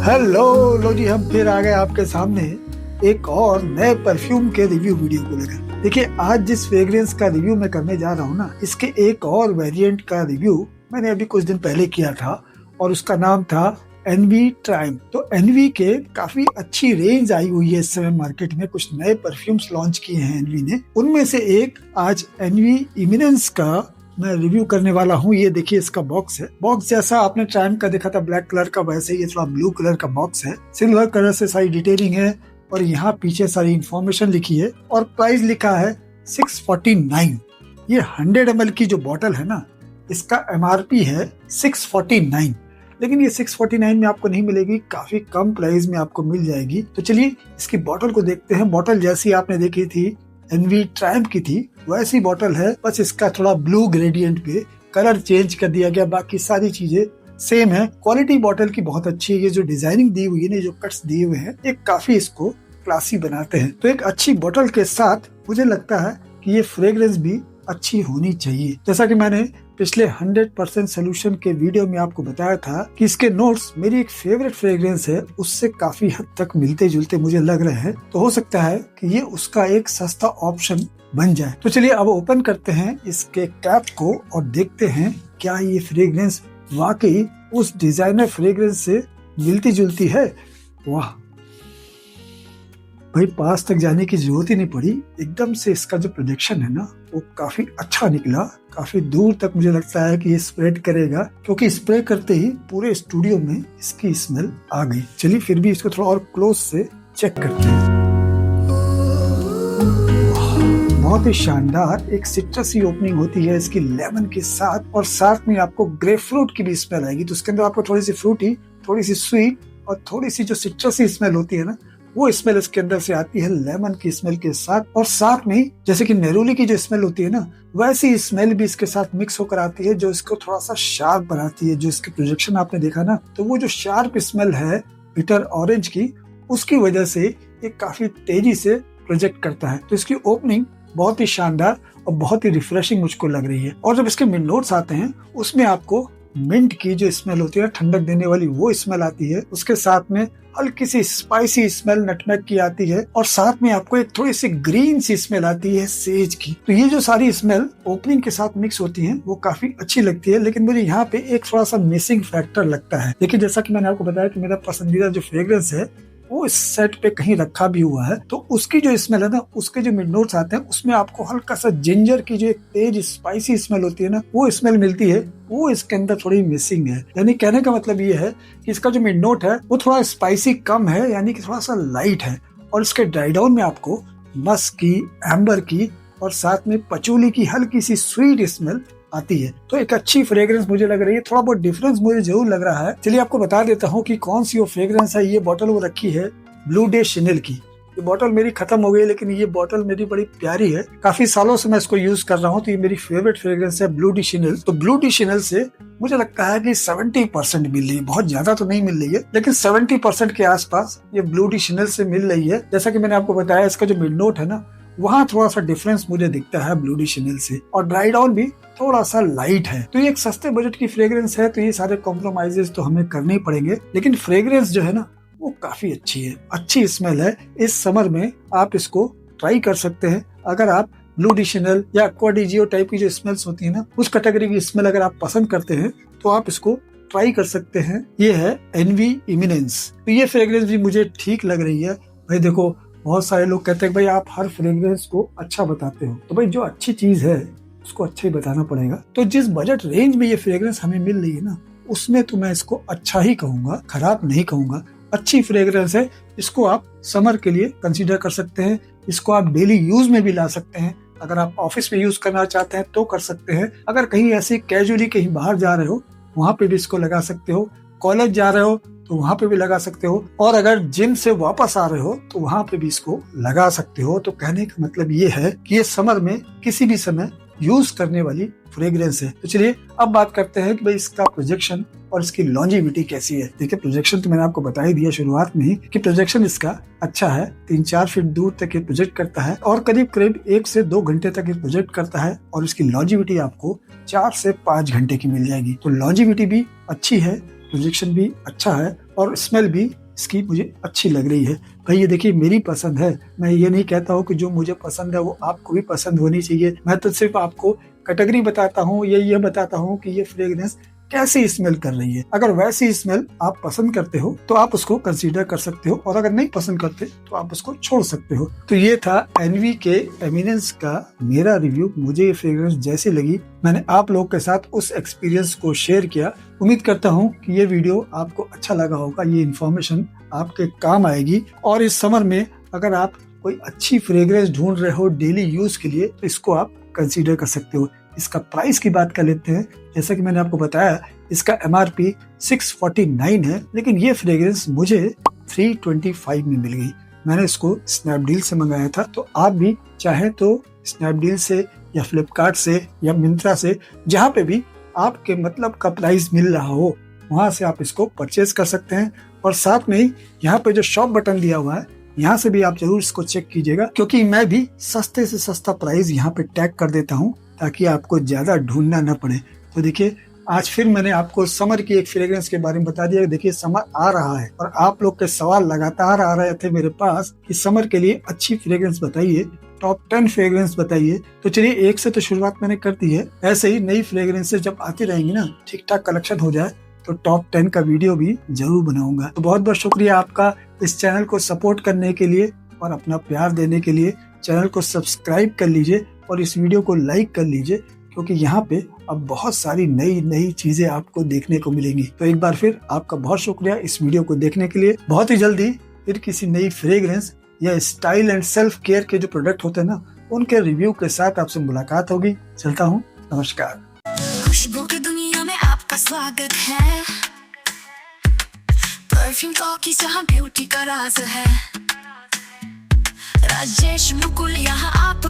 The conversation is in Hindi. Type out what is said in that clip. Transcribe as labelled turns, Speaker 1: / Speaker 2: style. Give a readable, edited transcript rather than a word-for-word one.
Speaker 1: हेलो लो जी, हम फिर आ गए आपके सामने एक और नए परफ्यूम के रिव्यू वीडियो को लेकर। देखिए, आज जिस फ्रेग्रेंस का रिव्यू मैं करने जा रहा हूँ ना, इसके एक और वेरिएंट का रिव्यू मैंने अभी कुछ दिन पहले किया था और उसका नाम था एनवी ट्राइम। तो एनवी के काफी अच्छी रेंज आई हुई है इस समय मार्केट में। कुछ नए परफ्यूम्स लॉन्च किए हैं एनवी ने, उनमें से एक आज एनवी इमिनेंस का मैं रिव्यू करने वाला हूँ। ये देखिए, इसका बॉक्स है। बॉक्स जैसा आपने ट्राइम का देखा था ब्लैक कलर का, वैसे ये थोड़ा ब्लू कलर का बॉक्स है। सिल्वर कलर से सारी डिटेलिंग है और यहाँ पीछे सारी इंफॉर्मेशन लिखी है और प्राइस लिखा है 649। ये 100 ml की जो बॉटल है ना, इसका MRP है 649, लेकिन ये 649 में आपको नहीं मिलेगी, काफी कम प्राइस में आपको मिल जाएगी। तो चलिए इसकी बॉटल को देखते हैं। बॉटल जैसी आपने देखी थी एनवी ट्राइम की थी, वैसी बॉटल है, बस इसका थोड़ा ब्लू ग्रेडियंट पे कलर चेंज कर दिया गया, बाकी सारी चीजें सेम है। क्वालिटी बॉटल की बहुत अच्छी है। ये जो डिजाइनिंग दी हुई है ना, जो कट्स दिए हुए हैं, ये काफी इसको क्लासी बनाते हैं। तो एक अच्छी बॉटल के साथ मुझे लगता है कि ये फ्रेग्रेंस भी अच्छी होनी चाहिए। जैसा कि मैंने पिछले 100% सोल्यूशन के वीडियो में आपको बताया था कि इसके नोट्स मेरी एक फेवरेट फ्रेग्रेंस है, उससे काफी हद तक मिलते जुलते मुझे लग रहे हैं। तो हो सकता है कि ये उसका एक सस्ता ऑप्शन बन जाए। तो चलिए अब ओपन करते हैं इसके कैप को और देखते हैं क्या ये फ्रेग्रेंस वाकई उस डिजाइनर फ्रेग्रेंस से मिलती जुलती है। वाह भाई, पास तक जाने की जरूरत ही नहीं पड़ी। एकदम से इसका जो प्रोजेक्शन है ना, वो काफी अच्छा निकला। काफी दूर तक मुझे लगता है कि ये स्प्रेड करेगा, क्योंकि स्प्रे करते ही पूरे स्टूडियो में इसकी स्मेल आ गई। चलिए फिर भी इसको थोड़ा और क्लोज से चेक करते हैं। बहुत ही शानदार एक सिट्रसी ओपनिंग होती है इसकी लेमन के साथ, और साथ में आपको ग्रेपफ्रूट की भी स्मेल आएगी। तो इसके अंदर आपको थोड़ी सी फ्रूटी, थोड़ी सी स्वीट और थोड़ी सी जो सिट्रसी स्मेल होती है ना, वो स्मेल इसके अंदर से आती है लेमन की स्मेल के साथ। और साथ में जैसे कि नेरोली की जो स्मेल होती है ना, वैसी स्मेल भी इसके साथ मिक्स होकर आती है, जो इसको थोड़ा सा शार्प बनाती है। जो इसके प्रोजेक्शन आपने देखा ना, तो वो जो शार्प स्मेल है बिटर ऑरेंज की, उसकी वजह से ये काफी तेजी से प्रोजेक्ट करता है। तो इसकी ओपनिंग बहुत ही शानदार और बहुत ही रिफ्रेशिंग मुझको लग रही है। और जब इसके मिड नोट्स आते हैं, उसमें आपको मिंट की जो स्मेल होती है, ठंडक देने वाली, वो स्मेल आती है। उसके साथ में हल्की सी स्पाइसी स्मेल नटमेग की आती है, और साथ में आपको एक थोड़ी सी ग्रीन सी स्मेल आती है सेज की। तो ये जो सारी स्मेल ओपनिंग के साथ मिक्स होती हैं, वो काफी अच्छी लगती है। लेकिन मुझे यहाँ पे एक थोड़ा सा मिसिंग फैक्टर लगता है। देखिए, जैसा कि मैंने आपको बताया कि मेरा पसंदीदा जो फ्रेग्रेंस है वो इस सेट पे कहीं रखा भी हुआ है, तो उसकी जो स्मेल है ना, उसके जो मिड नोट्स आते हैं, उसमें आपको हल्का सा जिंजर की जो एक तेज स्पाइसी स्मेल होती है ना, वो स्मेल मिलती है। वो इसके अंदर थोड़ी मिसिंग है। यानी कहने का मतलब ये है कि इसका जो मिड नोट है वो थोड़ा स्पाइसी कम है, यानी कि थोड़ा सा लाइट है। और इसके ड्राई डाउन में आपको मस्क की, एम्बर की और साथ में पचूली की हल्की सी स्वीट स्मेल आती है। तो एक अच्छी फ्रेग्रेंस मुझे लग रही है। थोड़ा बहुत डिफरेंस मुझे जरूर लग रहा है। चलिए आपको बता देता हूँ कि कौन सी वो फ्रेग्रेंस है। ये बॉटल वो रखी है ब्लू डे शिनेल की। ये बॉटल मेरी खत्म हो गई, लेकिन ये बॉटल मेरी बड़ी प्यारी है। काफी सालों से मैं इसको यूज कर रहा हूँ, तो ये मेरी फेवरेट फ्रेग्रेंस है ब्लू डी शिनेल। तो ब्लू डी शिनेल से मुझे लगता है कि 70% मिल रही है। बहुत ज्यादा तो नहीं मिल रही है, लेकिन 70% के आसपास ये ब्लू डी शिनेल से मिल रही है। जैसा कि मैंने आपको बताया, इसका जो मिड नोट है ना, वहाँ थोड़ा सा डिफरेंस मुझे दिखता है ब्लू डी शिनेल से, और ड्राई डाउन भी थोड़ा सा लाइट है। तो ये एक सस्ते बजट की फ्रेग्रेंस है, तो ये सारे कॉम्प्रोमाइजेस तो हमें करने ही पड़ेंगे। लेकिन फ्रेग्रेंस जो है ना, वो काफी अच्छी है, अच्छी स्मेल है। इस समर में आप इसको ट्राई कर सकते हैं। अगर आप ब्लू डी शिनेल या एक्वा डी जियो टाइप की जो स्मेल्स होती है ना, उस कैटेगरी की स्मेल अगर आप पसंद करते हैं, तो आप इसको ट्राई कर सकते हैं। ये है एनवी इमिनेंस। तो ये फ्रेग्रेंस भी मुझे ठीक लग रही है। भाई देखो, बहुत सारे लोग कहते हैं भाई आप हर फ्रेग्रेंस को अच्छा बताते हो, तो भाई जो अच्छी चीज है उसको अच्छा ही बताना पड़ेगा। तो जिस बजट रेंज में ये फ्रेग्रेंस हमें मिल रही है ना, उसमें तो मैं इसको अच्छा ही कहूंगा, खराब नहीं कहूंगा। अच्छी फ्रेग्रेंस है। इसको आप समर के लिए कंसीडर कर सकते हैं। इसको आप डेली यूज में भी ला सकते हैं। अगर आप ऑफिस में यूज करना चाहते हैं तो कर सकते हैं। अगर कहीं ऐसे कैजुअली कहीं बाहर जा रहे हो, वहां पे भी इसको लगा सकते हो। कॉलेज जा रहे हो तो वहां पे भी लगा सकते हो, और अगर जिम से वापस आ रहे हो तो वहां पे भी इसको लगा सकते हो। तो कहने का मतलब ये है कि ये समर में किसी भी समय यूज करने वाली फ्रेग्रेंस है। तो चलिए अब बात करते हैं कि भाई इसका प्रोजेक्शन और इसकी लॉन्जिविटी कैसी है। देखिए, प्रोजेक्शन तो मैंने आपको बता ही दिया शुरुआत में ही कि प्रोजेक्शन इसका अच्छा है। 3-4 फीट दूर तक ये प्रोजेक्ट करता है, और करीब करीब 1 से 2 घंटे तक ये प्रोजेक्ट करता है। और इसकी लॉन्जिविटी आपको 4 से 5 घंटे की मिल जाएगी। तो लॉन्जिविटी भी अच्छी है। प्रोजेक्शन भी अच्छा है और स्मेल भी इसकी मुझे अच्छी लग रही है। भाई ये देखिए मेरी पसंद है, मैं ये नहीं कहता हूँ कि जो मुझे पसंद है वो आपको भी पसंद होनी चाहिए। मैं तो सिर्फ आपको कैटेगरी बताता हूँ, ये बताता हूँ कि ये फ्रेग्रेंस कैसी स्मेल कर रही है। अगर वैसी स्मेल आप पसंद करते हो तो आप उसको कंसीडर कर सकते हो, और अगर नहीं पसंद करते तो आप उसको छोड़ सकते हो। तो ये था एनवी के एमिनेंस का मेरा रिव्यू। मुझे ये फ्रेग्रेंस जैसी लगी मैंने आप लोग के साथ उस एक्सपीरियंस को शेयर किया। उम्मीद करता हूँ कि ये वीडियो आपको अच्छा लगा होगा, ये इन्फॉर्मेशन आपके काम आएगी। और इस समर में अगर आप कोई अच्छी फ्रेग्रेंस ढूंढ रहे हो डेली यूज के लिए तो इसको आप कंसीडर कर सकते हो। इसका प्राइस की बात कर लेते हैं। जैसा कि मैंने आपको बताया इसका MRP 649 है, लेकिन ये फ्रेग्रेंस मुझे 325 में मिल गई। मैंने इसको स्नैपडील से मंगाया था, तो आप भी चाहे तो स्नैपडील से या फ्लिपकार्ट से या मिंत्रा से, जहाँ पे भी आपके मतलब का प्राइस मिल रहा हो वहां से आप इसको परचेज कर सकते हैं। और साथ में ही यहाँ पे जो शॉप बटन दिया हुआ है यहाँ से भी आप जरूर इसको चेक कीजिएगा, क्योंकि मैं भी सस्ते से सस्ता प्राइस यहाँ पे टैग कर देता हूँ ताकि आपको ज्यादा ढूंढना न पड़े। तो देखिए आज फिर मैंने आपको समर की एक फ्रेग्रेंस के बारे में बता दिया। देखिए समर आ रहा है और आप लोग के सवाल लगातार आ रहे थे मेरे पास कि समर के लिए अच्छी फ्रेग्रेंस बताइए, टॉप 10 फ्रेग्रेंस बताइए। तो चलिए एक से तो शुरुआत मैंने कर दी है। ऐसे ही नई फ्रेग्रेंसेस जब आती रहेंगी ना, ठीक ठाक कलेक्शन हो जाए तो टॉप 10 का वीडियो भी जरूर बनाऊंगा। तो बहुत बहुत शुक्रिया आपका इस चैनल को सपोर्ट करने के लिए और अपना प्यार देने के लिए। चैनल को सब्सक्राइब कर लीजिए और इस वीडियो को लाइक कर लीजिए, क्योंकि यहाँ पे अब बहुत सारी नई नई चीजें आपको देखने को मिलेंगी। तो एक बार फिर आपका बहुत शुक्रिया इस वीडियो को देखने के लिए। बहुत ही जल्दी फिर किसी नई फ्रेग्रेंस या स्टाइल एंड सेल्फ केयर के जो प्रोडक्ट होते हैं ना, उनके रिव्यू के साथ आपसे मुलाकात होगी। चलता हूँ, नमस्कार।
Speaker 2: खुशबू की दुनिया में आपका स्वागत है। परफ्यूम टॉकी जहाँ ब्यूटी का राज है। राजेश मुकुल यहाँ आप